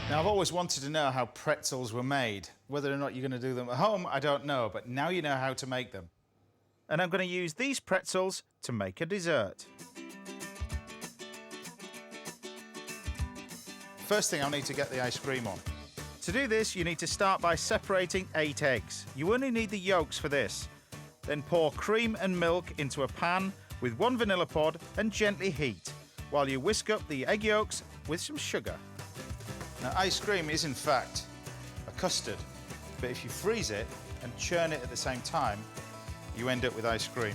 Now, I've always wanted to know how pretzels were made. Whether or not you're going to do them at home, I don't know, but now you know how to make them. And I'm going to use these pretzels to make a dessert. First thing, I'll need to get the ice cream on. To do this, you need to start by separating 8 eggs. You only need the yolks for this. Then pour cream and milk into a pan with 1 vanilla pod and gently heat, while you whisk up the egg yolks with some sugar. Now, ice cream is in fact a custard, but if you freeze it and churn it at the same time, you end up with ice cream.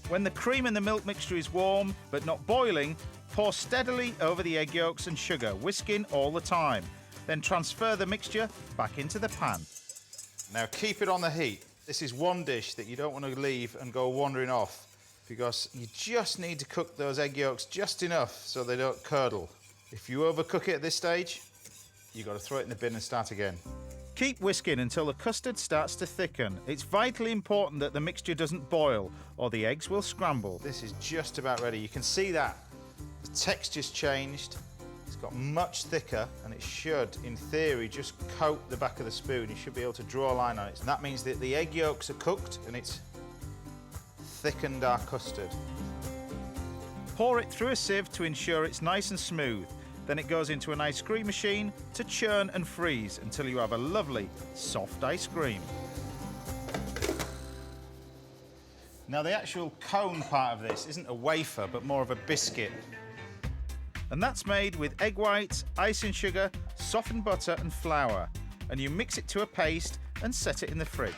When the cream and the milk mixture is warm but not boiling, pour steadily over the egg yolks and sugar, whisking all the time. Then transfer the mixture back into the pan. Now keep it on the heat. This is one dish that you don't want to leave and go wandering off, because you just need to cook those egg yolks just enough so they don't curdle. If you overcook it at this stage, you've got to throw it in the bin and start again. Keep whisking until the custard starts to thicken. It's vitally important that the mixture doesn't boil or the eggs will scramble. This is just about ready. You can see that. The texture's changed. It's got much thicker and it should, in theory, just coat the back of the spoon. You should be able to draw a line on it. And that means that the egg yolks are cooked and it's thickened our custard. Pour it through a sieve to ensure it's nice and smooth. Then it goes into an ice cream machine to churn and freeze until you have a lovely, soft ice cream. Now, the actual cone part of this isn't a wafer, but more of a biscuit. And that's made with egg whites, icing sugar, softened butter and flour. And you mix it to a paste and set it in the fridge.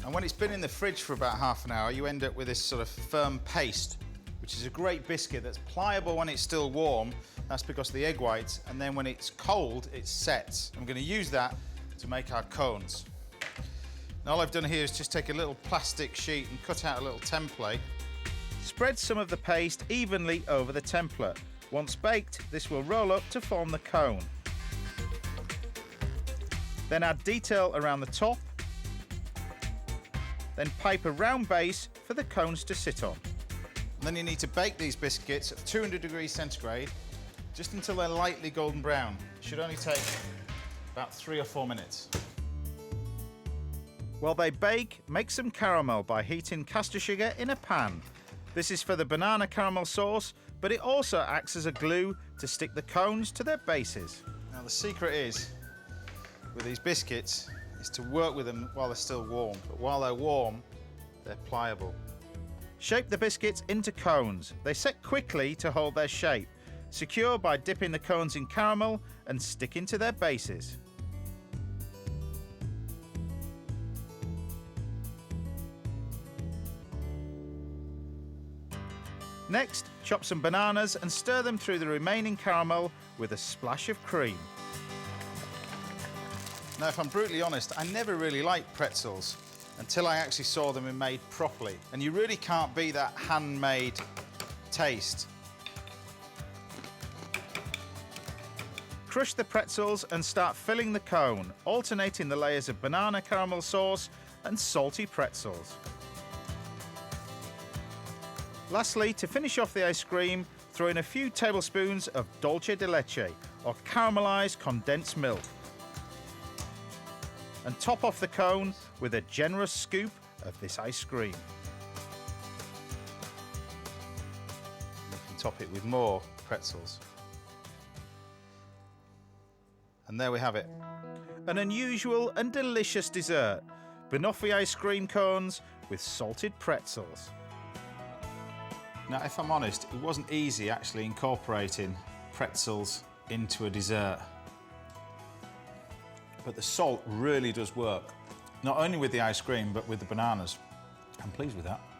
And when it's been in the fridge for about half an hour, you end up with this sort of firm paste, which is a great biscuit that's pliable when it's still warm. That's because of the egg whites. And then when it's cold, it sets. I'm going to use that to make our cones. Now, all I've done here is just take a little plastic sheet and cut out a little template. Spread some of the paste evenly over the template. Once baked, this will roll up to form the cone. Then add detail around the top. Then pipe a round base for the cones to sit on. And then you need to bake these biscuits at 200 degrees centigrade just until they're lightly golden brown. It should only take about 3 or 4 minutes. While they bake, make some caramel by heating caster sugar in a pan. This is for the banana caramel sauce, but it also acts as a glue to stick the cones to their bases. Now, the secret is, with these biscuits, is to work with them while they're still warm. But while they're warm, they're pliable. Shape the biscuits into cones. They set quickly to hold their shape. Secure by dipping the cones in caramel and sticking to their bases. Next, chop some bananas and stir them through the remaining caramel with a splash of cream. Now, if I'm brutally honest, I never really liked pretzels until I actually saw them made properly. And you really can't beat that handmade taste. Crush the pretzels and start filling the cone, alternating the layers of banana caramel sauce and salty pretzels. Lastly, to finish off the ice cream, throw in a few tablespoons of dulce de leche, or caramelized condensed milk. And top off the cone with a generous scoop of this ice cream. You can top it with more pretzels. And there we have it. An unusual and delicious dessert. Banoffee ice cream cones with salted pretzels. Now, if I'm honest, it wasn't easy actually incorporating pretzels into a dessert. But the salt really does work. Not only with the ice cream, but with the bananas. I'm pleased with that.